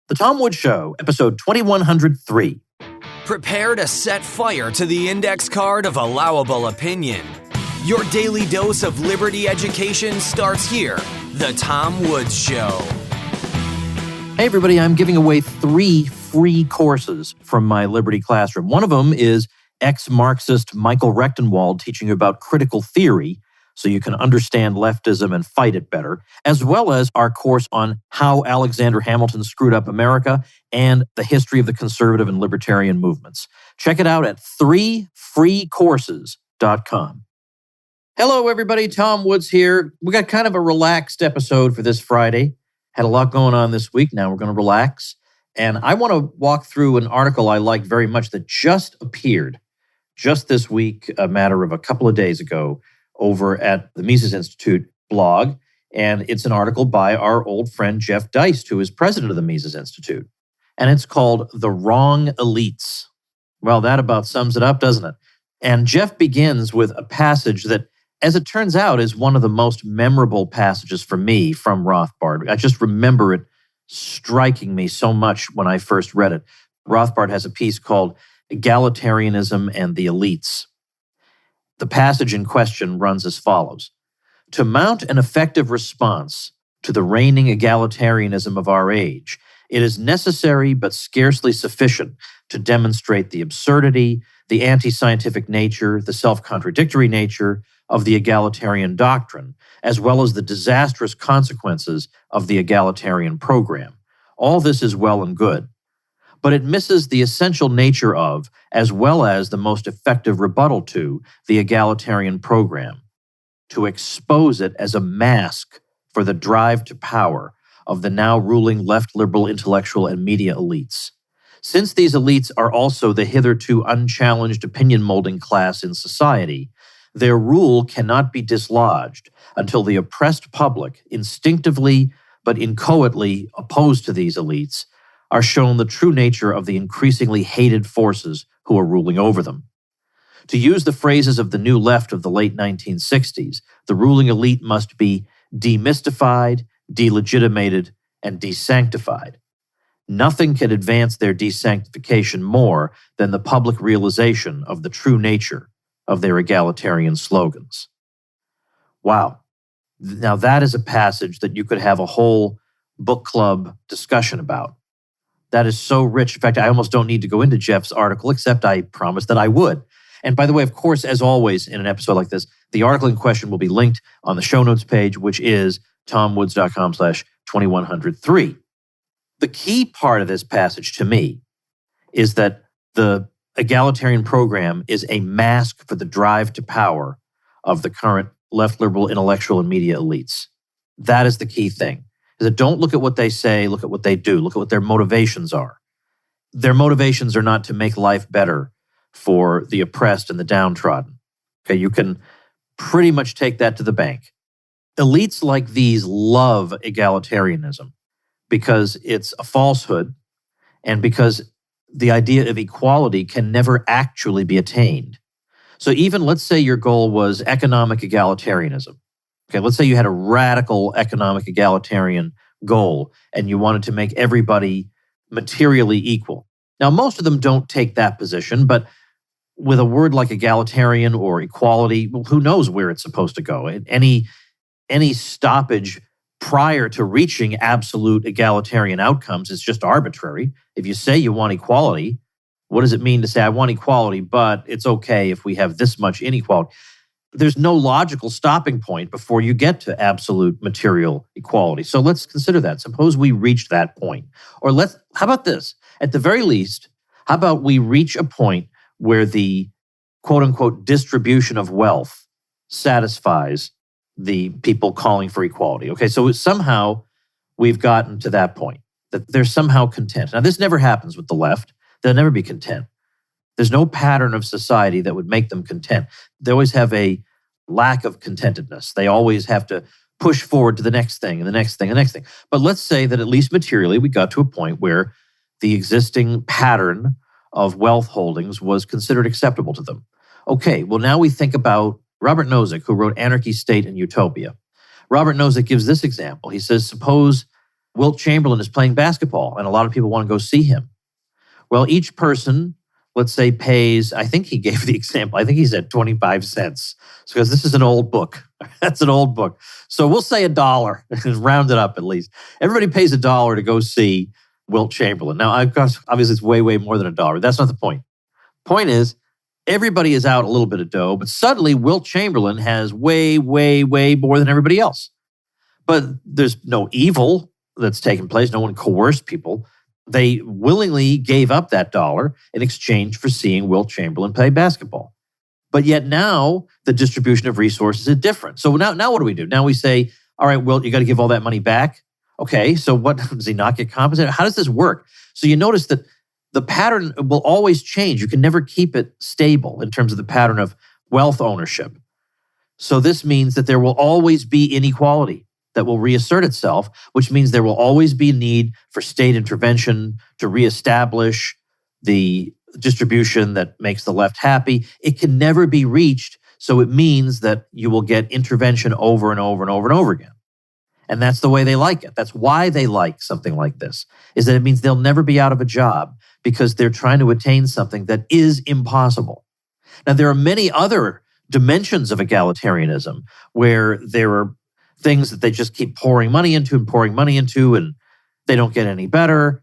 The Tom Woods Show, episode 2103. Prepare to set fire to the index card of allowable opinion. Your daily dose of liberty education starts here. The Tom Woods Show. Hey, everybody, I'm giving away 3 free courses from my Liberty Classroom. One of them is ex-Marxist Michael Rechtenwald teaching you about critical theory so you can understand leftism and fight it better, as well as our course on how Alexander Hamilton screwed up America and the history of the conservative and libertarian movements. Check it out at 3freecourses.com. Hello, everybody. Tom Woods here. We got kind of a relaxed episode for this Friday. Had a lot going on this week. Now we're going to relax. And I want to walk through an article I liked very much that just appeared just this week, a matter of a couple of days ago, over at the Mises Institute blog. And it's an article by our old friend Jeff Deist, who is president of the Mises Institute. And it's called The Wrong Elites. Well, that about sums it up, doesn't it? And Jeff begins with a passage that, as it turns out, is one of the most memorable passages for me from Rothbard. I just remember it striking me so much when I first read it. Rothbard has a piece called Egalitarianism and the Elites. The passage in question runs as follows. To mount an effective response to the reigning egalitarianism of our age, it is necessary but scarcely sufficient to demonstrate the absurdity, the anti-scientific nature, the self-contradictory nature of the egalitarian doctrine, as well as the disastrous consequences of the egalitarian program. All this is well and good, but it misses the essential nature of, as well as the most effective rebuttal to, the egalitarian program, to expose it as a mask for the drive to power of the now ruling left liberal intellectual and media elites. Since these elites are also the hitherto unchallenged opinion-molding class in society, their rule cannot be dislodged until the oppressed public, instinctively but inchoately opposed to these elites, are shown the true nature of the increasingly hated forces who are ruling over them. To use the phrases of the new left of the late 1960s, the ruling elite must be demystified, delegitimated, and desanctified. Nothing can advance their desanctification more than the public realization of the true nature of their egalitarian slogans. Wow. Now that is a passage that you could have a whole book club discussion about. That is so rich. In fact, I almost don't need to go into Jeff's article, except I promised that I would. And by the way, of course, as always in an episode like this, the article in question will be linked on the show notes page, which is tomwoods.com/2103. The key part of this passage to me is that the egalitarian program is a mask for the drive to power of the current left liberal intellectual and media elites. That is the key thing. Is that don't look at what they say, look at what they do, look at what their motivations are. Their motivations are not to make life better for the oppressed and the downtrodden. Okay, you can pretty much take that to the bank. Elites like these love egalitarianism because it's a falsehood and because the idea of equality can never actually be attained. So even let's say your goal was economic egalitarianism. Okay, let's say you had a radical economic egalitarian goal and you wanted to make everybody materially equal. Now, most of them don't take that position, but with a word like egalitarian or equality, well, who knows where it's supposed to go? Any stoppage prior to reaching absolute egalitarian outcomes is just arbitrary. If you say you want equality, what does it mean to say, I want equality, but it's okay if we have this much inequality? There's no logical stopping point before you get to absolute material equality. So let's consider that. Suppose we reach that point. Or how about this? At the very least, how about we reach a point where the quote-unquote distribution of wealth satisfies the people calling for equality? Okay, so somehow we've gotten to that point, that they're somehow content. Now, this never happens with the left. They'll never be content. There's no pattern of society that would make them content. They always have a lack of contentedness. They always have to push forward to the next thing and the next thing and the next thing. But let's say that at least materially, we got to a point where the existing pattern of wealth holdings was considered acceptable to them. Okay, well, now we think about Robert Nozick, who wrote Anarchy, State, and Utopia. Robert Nozick gives this example. He says, suppose Wilt Chamberlain is playing basketball and a lot of people want to go see him. Well, each person, let's say, pays, I think he gave the example, I think he said 25 cents. Because this is an old book. That's an old book. So we'll say $1, round it up at least. Everybody pays $1 to go see Wilt Chamberlain. Now, obviously, it's way, way more than $1. That's not the point. Point is, everybody is out a little bit of dough, but suddenly Wilt Chamberlain has way, way, way more than everybody else. But there's no evil that's taken place. No one coerced people. They willingly gave up that $1 in exchange for seeing Wilt Chamberlain play basketball. But yet now the distribution of resources is different. So now what do? Now we say, all right, Wilt, you got to give all that money back. Okay, so what, does he not get compensated? How does this work? So you notice that the pattern will always change. You can never keep it stable in terms of the pattern of wealth ownership. So this means that there will always be inequality that will reassert itself, which means there will always be a need for state intervention to reestablish the distribution that makes the left happy. It can never be reached, so it means that you will get intervention over and over and over and over again. And that's the way they like it. That's why they like something like this, is that it means they'll never be out of a job because they're trying to attain something that is impossible. Now, there are many other dimensions of egalitarianism where there are things that they just keep pouring money into, and they don't get any better.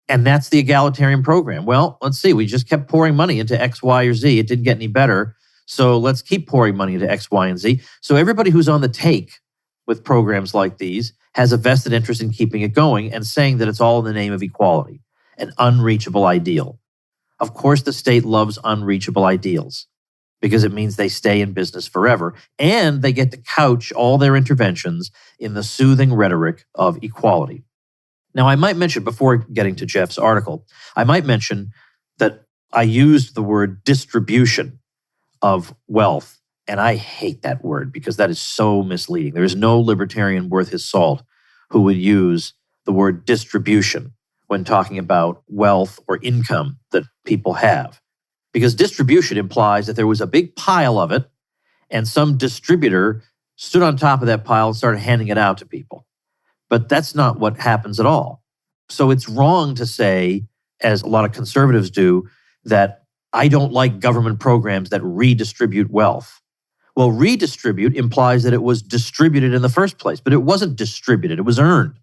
And that's the egalitarian program. Well, let's see. We just kept pouring money into X, Y, or Z. It didn't get any better. So let's keep pouring money into X, Y, and Z. So everybody who's on the take with programs like these has a vested interest in keeping it going and saying that it's all in the name of equality, an unreachable ideal. Of course, the state loves unreachable ideals because it means they stay in business forever and they get to couch all their interventions in the soothing rhetoric of equality. Now, I might mention, before getting to Jeff's article, I might mention that I used the word distribution of wealth, and I hate that word because that is so misleading. There is no libertarian worth his salt who would use the word distribution when talking about wealth or income that people have. Because distribution implies that there was a big pile of it, and some distributor stood on top of that pile and started handing it out to people. But that's not what happens at all. So it's wrong to say, as a lot of conservatives do, that I don't like government programs that redistribute wealth. Well, redistribute implies that it was distributed in the first place, but it wasn't distributed, it was earned.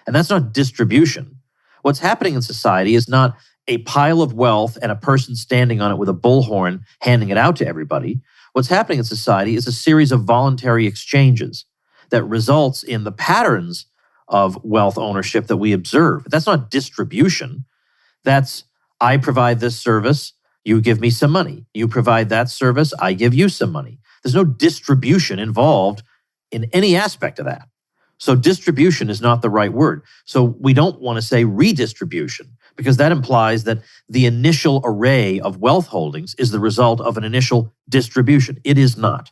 And that's not distribution. What's happening in society is not a pile of wealth and a person standing on it with a bullhorn handing it out to everybody. What's happening in society is a series of voluntary exchanges that results in the patterns of wealth ownership that we observe. That's not distribution. That's, I provide this service, you give me some money. You provide that service, I give you some money. There's no distribution involved in any aspect of that. So distribution is not the right word. So we don't want to say redistribution because that implies that the initial array of wealth holdings is the result of an initial distribution. It is not.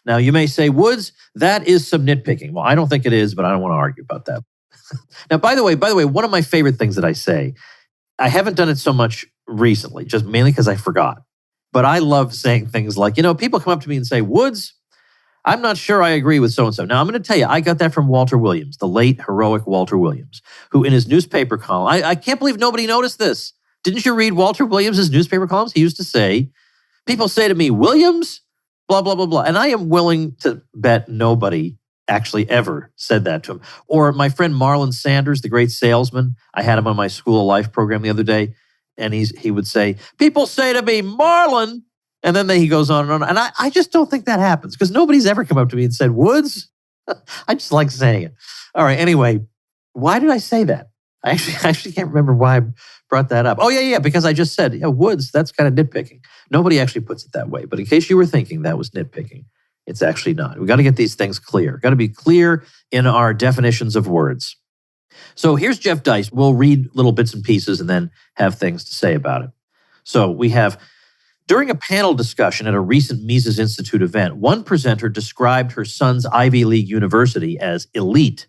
Now, you may say, Woods, that is some nitpicking. Well, I don't think it is, but I don't want to argue about that. Now, by the way, one of my favorite things that I say, I haven't done it so much recently, just mainly because I forgot. But I love saying things like, people come up to me and say, Woods, I'm not sure I agree with so-and-so. Now, I'm going to tell you, I got that from Walter Williams, the late heroic Walter Williams, who in his newspaper column, I can't believe nobody noticed this. Didn't you read Walter Williams' newspaper columns? He used to say, people say to me, Williams, blah, blah, blah, blah. And I am willing to bet nobody actually ever said that to him. Or my friend Marlon Sanders, the great salesman, I had him on my School of Life program the other day, and he would say, people say to me, Marlon, and then he goes on and on. And I just don't think that happens because nobody's ever come up to me and said, Woods. I just like saying it. All right, anyway, why did I say that? I actually can't remember why I brought that up. Oh, yeah, because I just said, Woods, that's kind of nitpicking. Nobody actually puts it that way. But in case you were thinking that was nitpicking, it's actually not. We've got to get these things clear. Got to be clear in our definitions of words. So here's Jeff Deist. We'll read little bits and pieces and then have things to say about it. So we have, during a panel discussion at a recent Mises Institute event, one presenter described her son's Ivy League university as elite,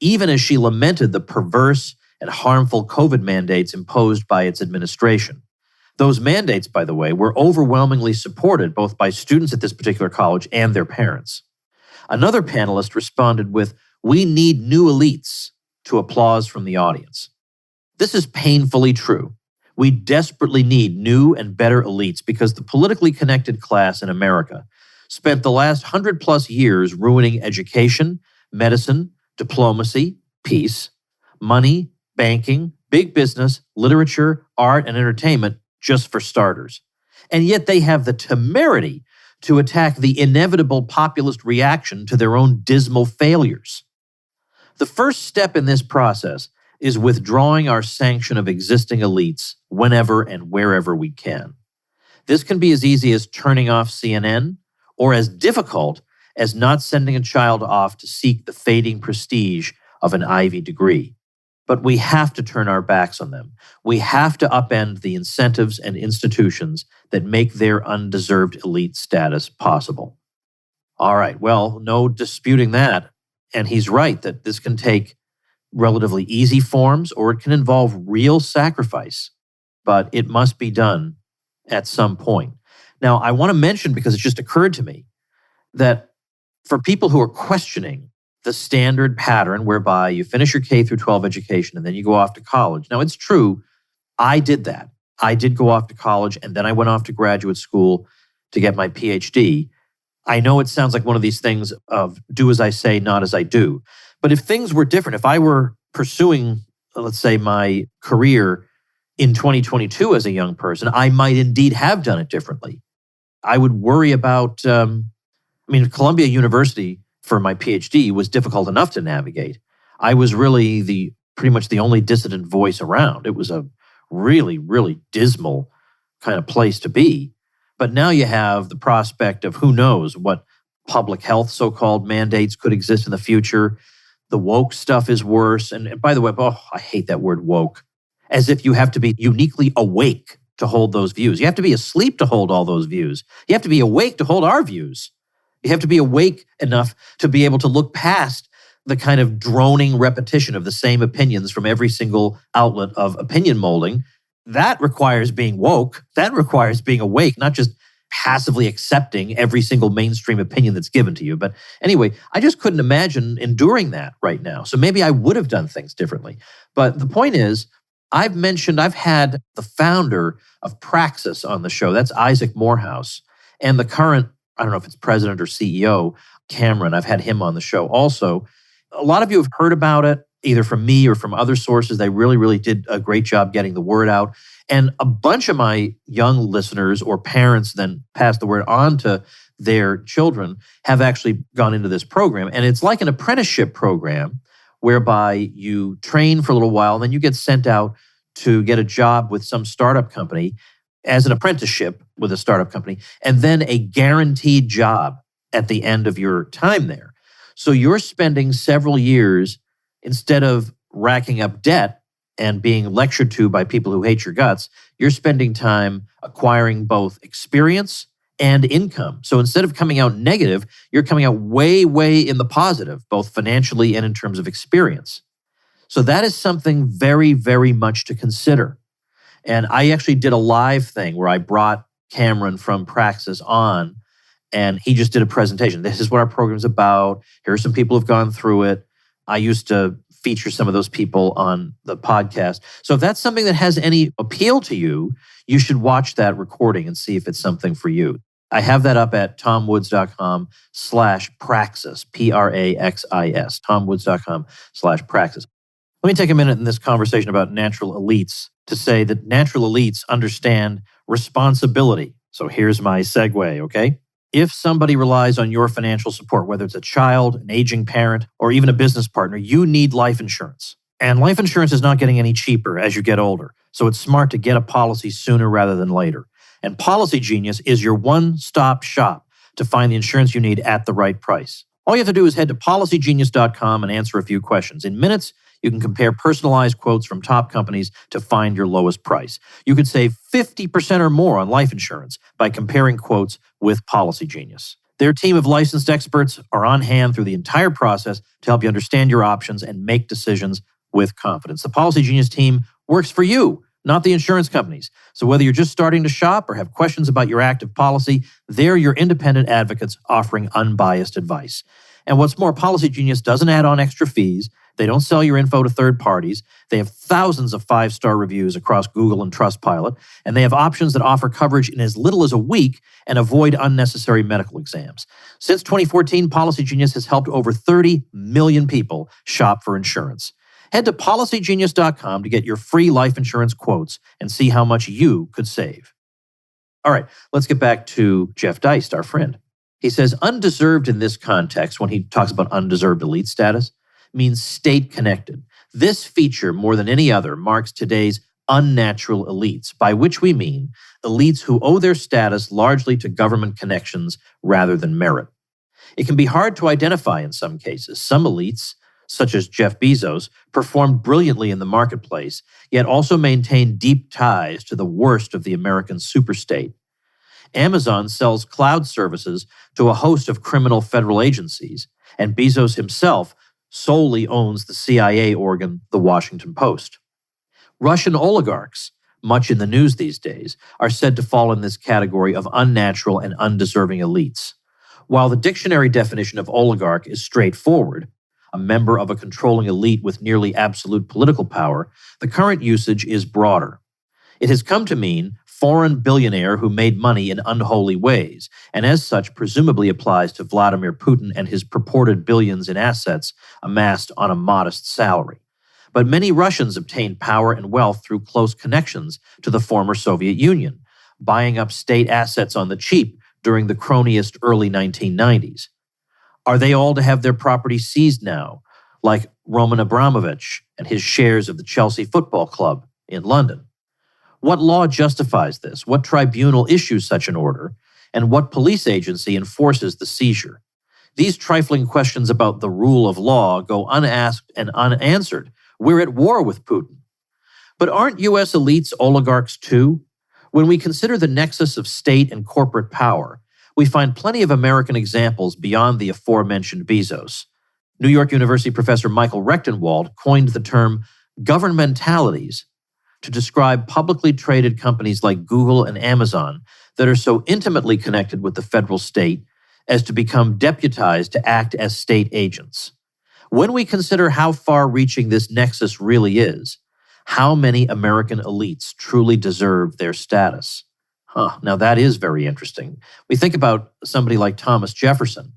even as she lamented the perverse and harmful COVID mandates imposed by its administration. Those mandates, by the way, were overwhelmingly supported both by students at this particular college and their parents. Another panelist responded with, "We need new elites. to applause from the audience. This is painfully true. We desperately need new and better elites because the politically connected class in America spent the last 100+ years ruining education, medicine, diplomacy, peace, money, banking, big business, literature, art, and entertainment, just for starters. And yet they have the temerity to attack the inevitable populist reaction to their own dismal failures. The first step in this process is withdrawing our sanction of existing elites whenever and wherever we can. This can be as easy as turning off CNN, or as difficult as not sending a child off to seek the fading prestige of an Ivy degree. But we have to turn our backs on them. We have to upend the incentives and institutions that make their undeserved elite status possible. All right, well, no disputing that. And he's right that this can take relatively easy forms or it can involve real sacrifice, but it must be done at some point. Now, I want to mention, because it just occurred to me, that for people who are questioning the standard pattern whereby you finish your K through 12 education and then you go off to college. Now, it's true, I did that. I did go off to college and then I went off to graduate school to get my PhD. I know it sounds like one of these things of do as I say, not as I do. But if things were different, if I were pursuing, let's say, my career in 2022 as a young person, I might indeed have done it differently. I would worry about, Columbia University for my PhD was difficult enough to navigate. I was really pretty much the only dissident voice around. It was a really, really dismal kind of place to be. But now you have the prospect of who knows what public health so-called mandates could exist in the future. The woke stuff is worse. And by the way, I hate that word woke. As if you have to be uniquely awake to hold those views. You have to be asleep to hold all those views. You have to be awake to hold our views. You have to be awake enough to be able to look past the kind of droning repetition of the same opinions from every single outlet of opinion molding. That requires being woke. That requires being awake, not just passively accepting every single mainstream opinion that's given to you. But anyway, I just couldn't imagine enduring that right now. So maybe I would have done things differently. But the point is, I've had the founder of Praxis on the show. That's Isaac Morehouse. And the current, I don't know if it's president or CEO, Cameron. I've had him on the show also. A lot of you have heard about it, either from me or from other sources. They really, really did a great job getting the word out. And a bunch of my young listeners or parents then passed the word on to their children have actually gone into this program. And it's like an apprenticeship program whereby you train for a little while, and then you get sent out to get a job with some startup company as an apprenticeship with a startup company, and then a guaranteed job at the end of your time there. So you're spending several years, instead of racking up debt and being lectured to by people who hate your guts, you're spending time acquiring both experience and income. So instead of coming out negative, you're coming out way, way in the positive, both financially and in terms of experience. So that is something very, very much to consider. And I actually did a live thing where I brought Cameron from Praxis on, and he just did a presentation. This is what our program's about. Here are some people who've gone through it. I used to feature some of those people on the podcast. So if that's something that has any appeal to you, you should watch that recording and see if it's something for you. I have that up at tomwoods.com/praxis, Praxis, tomwoods.com/praxis. Let me take a minute in this conversation about natural elites to say that natural elites understand responsibility. So here's my segue, okay? If somebody relies on your financial support, whether it's a child, an aging parent, or even a business partner, you need life insurance. And life insurance is not getting any cheaper as you get older. So it's smart to get a policy sooner rather than later. And Policy Genius is your one-stop shop to find the insurance you need at the right price. All you have to do is head to policygenius.com and answer a few questions. In minutes, you can compare personalized quotes from top companies to find your lowest price. You could save 50% or more on life insurance by comparing quotes with Policy Genius. Their team of licensed experts are on hand through the entire process to help you understand your options and make decisions with confidence. The Policy Genius team works for you, not the insurance companies. So whether you're just starting to shop or have questions about your active policy, they're your independent advocates offering unbiased advice. And what's more, Policy Genius doesn't add on extra fees. They don't sell your info to third parties. They have thousands of 5-star reviews across Google and Trustpilot, and they have options that offer coverage in as little as a week and avoid unnecessary medical exams. Since 2014, Policy Genius has helped over 30 million people shop for insurance. Head to policygenius.com to get your free life insurance quotes and see how much you could save. All right, let's get back to Jeff Deist, our friend. He says undeserved in this context, when he talks about undeserved elite status, means state-connected. This feature, more than any other, marks today's unnatural elites, by which we mean elites who owe their status largely to government connections rather than merit. It can be hard to identify in some cases. Some elites, such as Jeff Bezos, performed brilliantly in the marketplace, yet also maintained deep ties to the worst of the American superstate. Amazon sells cloud services to a host of criminal federal agencies, and Bezos himself solely owns the CIA organ, The Washington Post. Russian oligarchs, much in the news these days, are said to fall in this category of unnatural and undeserving elites. While the dictionary definition of oligarch is straightforward, a member of a controlling elite with nearly absolute political power, the current usage is broader. It has come to mean foreign billionaire who made money in unholy ways, and as such presumably applies to Vladimir Putin and his purported billions in assets amassed on a modest salary. But many Russians obtained power and wealth through close connections to the former Soviet Union, buying up state assets on the cheap during the cronyist early 1990s. Are they all to have their property seized now, like Roman Abramovich and his shares of the Chelsea Football Club in London? What law justifies this? What tribunal issues such an order? And what police agency enforces the seizure? These trifling questions about the rule of law go unasked and unanswered. We're at war with Putin. But aren't U.S. elites oligarchs too? When we consider the nexus of state and corporate power, we find plenty of American examples beyond the aforementioned Bezos. New York University professor Michael Rechtenwald coined the term governmentalities to describe publicly traded companies like Google and Amazon that are so intimately connected with the federal state as to become deputized to act as state agents. When we consider how far-reaching this nexus really is, how many American elites truly deserve their status? Now that is very interesting. We think about somebody like Thomas Jefferson.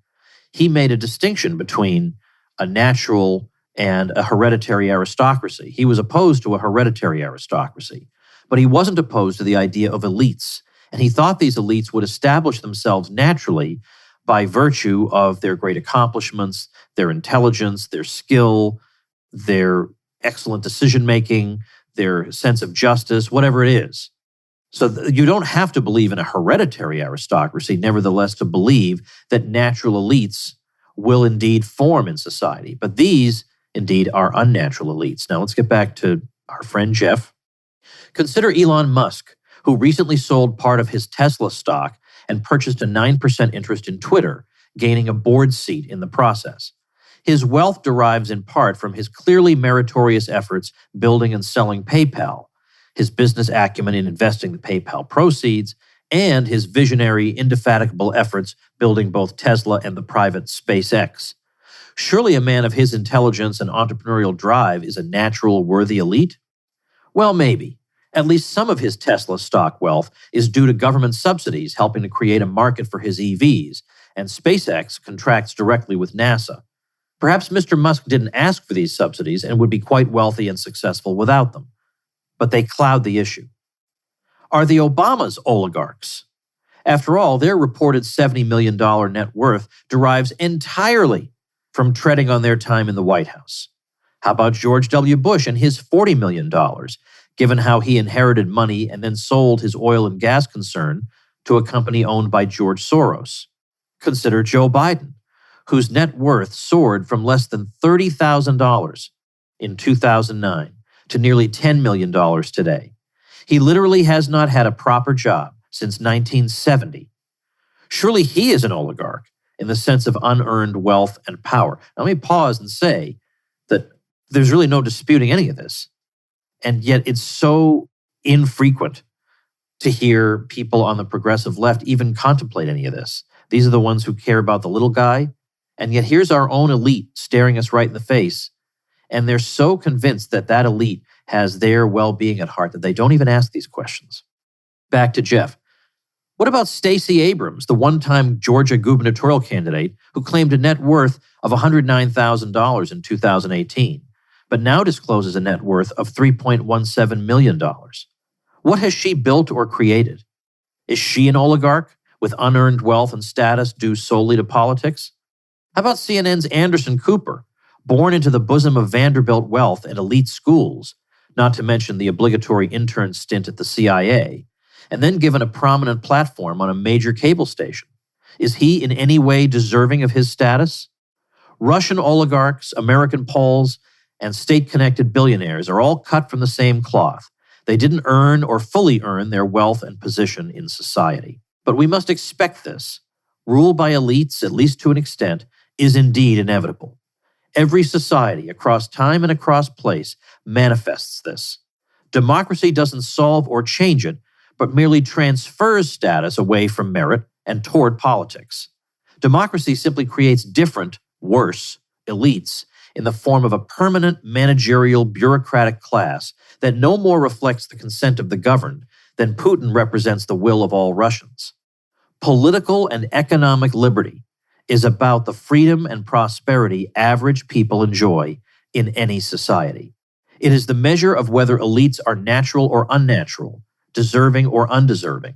He made a distinction between a natural and a hereditary aristocracy. He was opposed to a hereditary aristocracy, but he wasn't opposed to the idea of elites. And he thought these elites would establish themselves naturally by virtue of their great accomplishments, their intelligence, their skill, their excellent decision-making, their sense of justice, whatever it is. So you don't have to believe in a hereditary aristocracy, nevertheless, to believe that natural elites will indeed form in society. But these, indeed, are unnatural elites. Now, let's get back to our friend Jeff. Consider Elon Musk, who recently sold part of his Tesla stock and purchased a 9% interest in Twitter, gaining a board seat in the process. His wealth derives in part from his clearly meritorious efforts building and selling PayPal, his business acumen in investing the PayPal proceeds, and his visionary, indefatigable efforts building both Tesla and the private SpaceX. Surely a man of his intelligence and entrepreneurial drive is a natural, worthy elite? Well, maybe. At least some of his Tesla stock wealth is due to government subsidies helping to create a market for his EVs, and SpaceX contracts directly with NASA. Perhaps Mr. Musk didn't ask for these subsidies and would be quite wealthy and successful without them. But they cloud the issue. Are the Obamas oligarchs? After all, their reported $70 million net worth derives entirely from treading on their time in the White House. How about George W. Bush and his $40 million, given how he inherited money and then sold his oil and gas concern to a company owned by George Soros? Consider Joe Biden, whose net worth soared from less than $30,000 in 2009 to nearly $10 million today. He literally has not had a proper job since 1970. Surely he is an oligarch in the sense of unearned wealth and power. Now, let me pause and say that there's really no disputing any of this. And yet it's so infrequent to hear people on the progressive left even contemplate any of this. These are the ones who care about the little guy. And yet here's our own elite staring us right in the face And they're so convinced that that elite has their well-being at heart that they don't even ask these questions. Back to Jeff. What about Stacey Abrams, the one-time Georgia gubernatorial candidate who claimed a net worth of $109,000 in 2018, but now discloses a net worth of $3.17 million? What has she built or created? Is she an oligarch with unearned wealth and status due solely to politics? How about CNN's Anderson Cooper, born into the bosom of Vanderbilt wealth and elite schools, not to mention the obligatory intern stint at the CIA, and then given a prominent platform on a major cable station? Is he in any way deserving of his status? Russian oligarchs, American Poles, and state-connected billionaires are all cut from the same cloth. They didn't earn or fully earn their wealth and position in society. But we must expect this. Rule by elites, at least to an extent, is indeed inevitable. Every society, across time and across place, manifests this. Democracy doesn't solve or change it, but merely transfers status away from merit and toward politics. Democracy simply creates different, worse, elites in the form of a permanent managerial bureaucratic class that no more reflects the consent of the governed than Putin represents the will of all Russians. Political and economic liberty is about the freedom and prosperity average people enjoy in any society. It is the measure of whether elites are natural or unnatural, deserving or undeserving.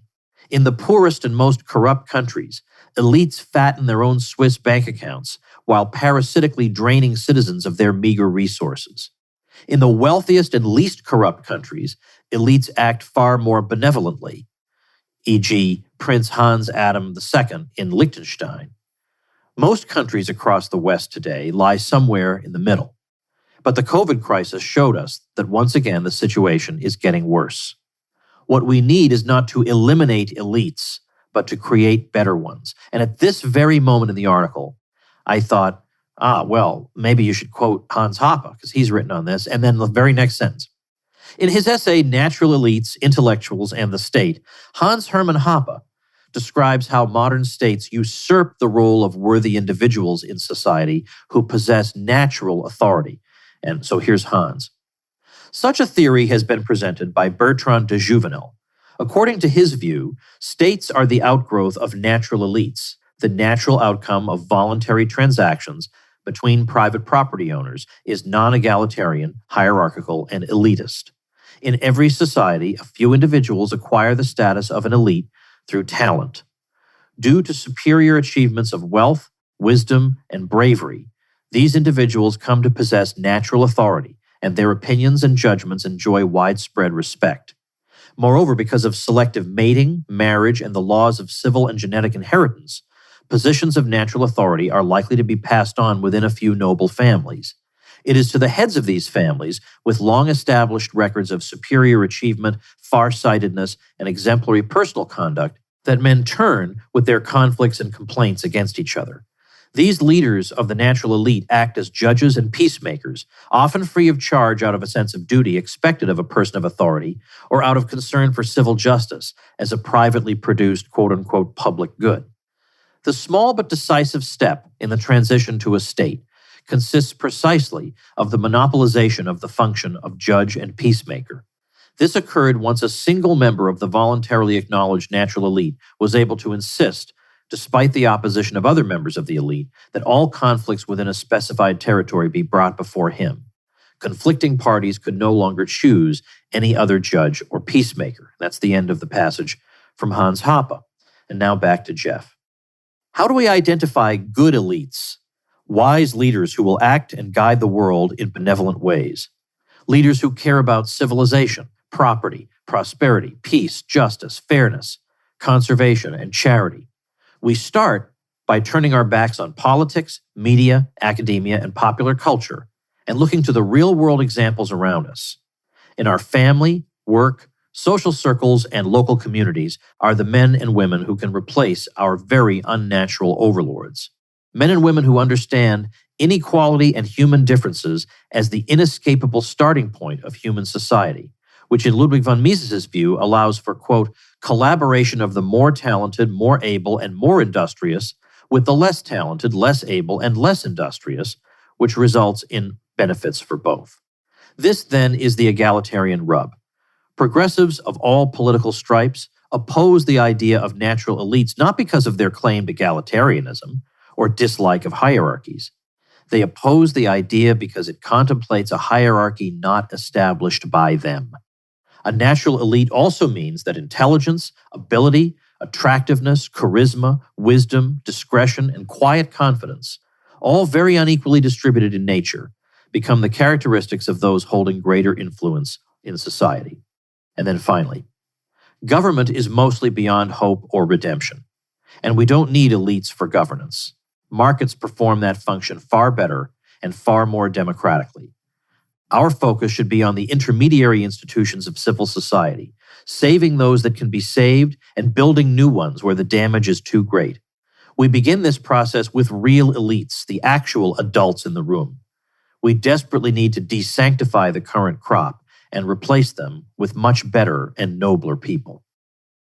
In the poorest and most corrupt countries, elites fatten their own Swiss bank accounts while parasitically draining citizens of their meager resources. In the wealthiest and least corrupt countries, elites act far more benevolently, e.g., Prince Hans Adam II in Liechtenstein. Most countries across the West today lie somewhere in the middle. But the COVID crisis showed us that once again the situation is getting worse. What we need is not to eliminate elites, but to create better ones. And at this very moment in the article, I thought, maybe you should quote Hans Hoppe, because he's written on this, and then the very next sentence. In his essay, Natural Elites, Intellectuals, and the State, Hans Hermann Hoppe describes how modern states usurp the role of worthy individuals in society who possess natural authority. And so here's Hans. Such a theory has been presented by Bertrand de Jouvenel. According to his view, states are the outgrowth of natural elites, the natural outcome of voluntary transactions between private property owners is non-egalitarian, hierarchical, and elitist. In every society, a few individuals acquire the status of an elite through talent. Due to superior achievements of wealth, wisdom, and bravery, these individuals come to possess natural authority, and their opinions and judgments enjoy widespread respect. Moreover, because of selective mating, marriage, and the laws of civil and genetic inheritance, positions of natural authority are likely to be passed on within a few noble families. It is to the heads of these families, with long-established records of superior achievement, far-sightedness, and exemplary personal conduct, that men turn with their conflicts and complaints against each other. These leaders of the natural elite act as judges and peacemakers, often free of charge out of a sense of duty expected of a person of authority, or out of concern for civil justice as a privately produced quote-unquote public good. The small but decisive step in the transition to a state consists precisely of the monopolization of the function of judge and peacemaker. This occurred once a single member of the voluntarily acknowledged natural elite was able to insist, despite the opposition of other members of the elite, that all conflicts within a specified territory be brought before him. Conflicting parties could no longer choose any other judge or peacemaker. That's the end of the passage from Hans Hoppe. And now back to Jeff. How do we identify good elites, wise leaders who will act and guide the world in benevolent ways? Leaders who care about civilization, property, prosperity, peace, justice, fairness, conservation, and charity. We start by turning our backs on politics, media, academia, and popular culture, and looking to the real-world examples around us. In our family, work, social circles, and local communities are the men and women who can replace our very unnatural overlords. Men and women who understand inequality and human differences as the inescapable starting point of human society, which in Ludwig von Mises's view allows for, quote, collaboration of the more talented, more able, and more industrious with the less talented, less able, and less industrious, which results in benefits for both. This, then, is the egalitarian rub. Progressives of all political stripes oppose the idea of natural elites not because of their claimed egalitarianism or dislike of hierarchies. They oppose the idea because it contemplates a hierarchy not established by them. A natural elite also means that intelligence, ability, attractiveness, charisma, wisdom, discretion, and quiet confidence, all very unequally distributed in nature, become the characteristics of those holding greater influence in society. And then finally, government is mostly beyond hope or redemption, and we don't need elites for governance. Markets perform that function far better and far more democratically. Our focus should be on the intermediary institutions of civil society, saving those that can be saved and building new ones where the damage is too great. We begin this process with real elites, the actual adults in the room. We desperately need to desanctify the current crop and replace them with much better and nobler people.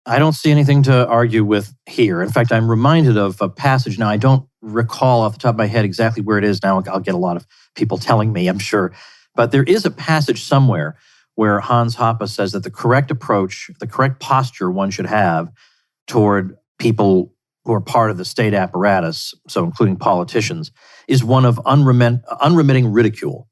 I don't see anything to argue with here. In fact, I'm reminded of a passage. Now, I don't recall off the top of my head exactly where it is now. I'll get a lot of people telling me, I'm sure. But there is a passage somewhere where Hans Hoppe says that the correct approach, the correct posture one should have toward people who are part of the state apparatus, so including politicians, is one of unremitting ridicule.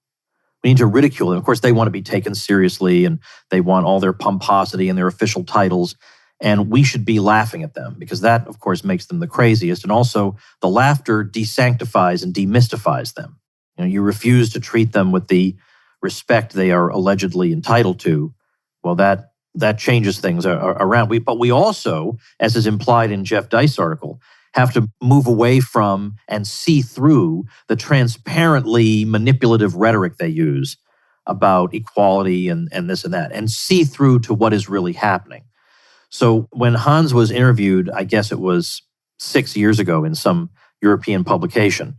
We need to ridicule them. Of course, they want to be taken seriously and they want all their pomposity and their official titles. And we should be laughing at them because that, of course, makes them the craziest. And also, the laughter desanctifies and demystifies them. You refuse to treat them with the respect they are allegedly entitled to. Well, that changes things around. But we also, as is implied in Jeff Deist's article, have to move away from and see through the transparently manipulative rhetoric they use about equality and this and that, and see through to what is really happening. So when Hans was interviewed, I guess it was 6 years ago in some European publication,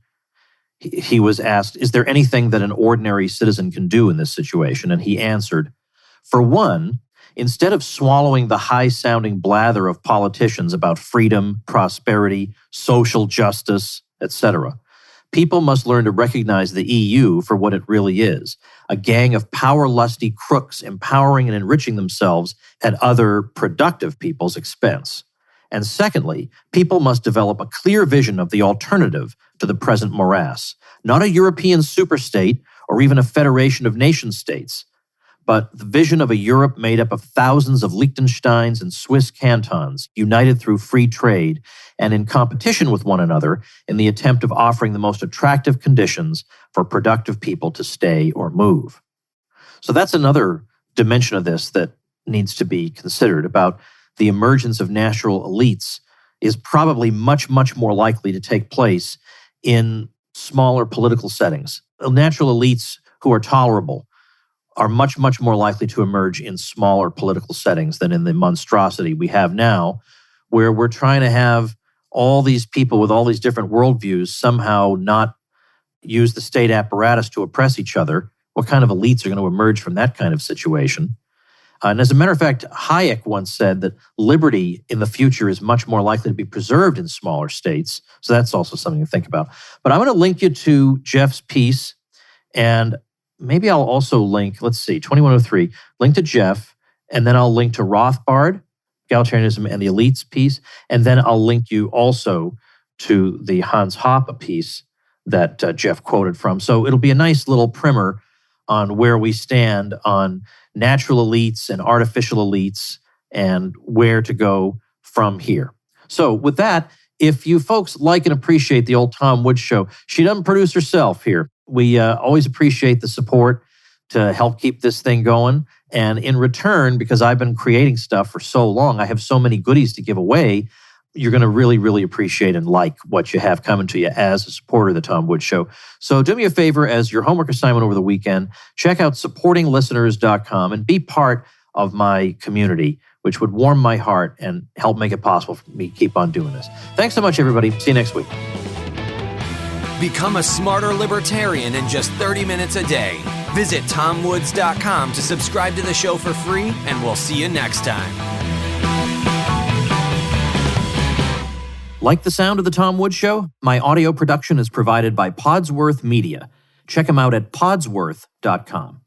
he was asked, is there anything that an ordinary citizen can do in this situation? And he answered, for one, instead of swallowing the high-sounding blather of politicians about freedom, prosperity, social justice, etc., people must learn to recognize the EU for what it really is, a gang of power-lusty crooks empowering and enriching themselves at other productive people's expense. And secondly, people must develop a clear vision of the alternative to the present morass, not a European superstate or even a federation of nation-states, but the vision of a Europe made up of thousands of Liechtensteins and Swiss cantons, united through free trade and in competition with one another in the attempt of offering the most attractive conditions for productive people to stay or move. So that's another dimension of this that needs to be considered about the emergence of natural elites is probably much, much more likely to take place in smaller political settings. Natural elites who are tolerable are much, much more likely to emerge in smaller political settings than in the monstrosity we have now, where we're trying to have all these people with all these different worldviews somehow not use the state apparatus to oppress each other. What kind of elites are going to emerge from that kind of situation? And as a matter of fact, Hayek once said that liberty in the future is much more likely to be preserved in smaller states. So that's also something to think about. But I'm going to link you to Jeff's piece, and maybe I'll also link, let's see, 2103, link to Jeff, and then I'll link to Rothbard, Egalitarianism and the Elites piece, and then I'll link you also to the Hans Hoppe piece that Jeff quoted from. So it'll be a nice little primer on where we stand on natural elites and artificial elites and where to go from here. So with that, if you folks like and appreciate the old Tom Woods show, she doesn't produce herself here. We always appreciate the support to help keep this thing going. And in return, because I've been creating stuff for so long, I have so many goodies to give away, you're going to really, really appreciate and like what you have coming to you as a supporter of the Tom Woods Show. So do me a favor as your homework assignment over the weekend, check out supportinglisteners.com and be part of my community, which would warm my heart and help make it possible for me to keep on doing this. Thanks so much, everybody. See you next week. Become a smarter libertarian in just 30 minutes a day. Visit TomWoods.com to subscribe to the show for free, and we'll see you next time. Like the sound of the Tom Woods Show? My audio production is provided by Podsworth Media. Check him out at podsworth.com.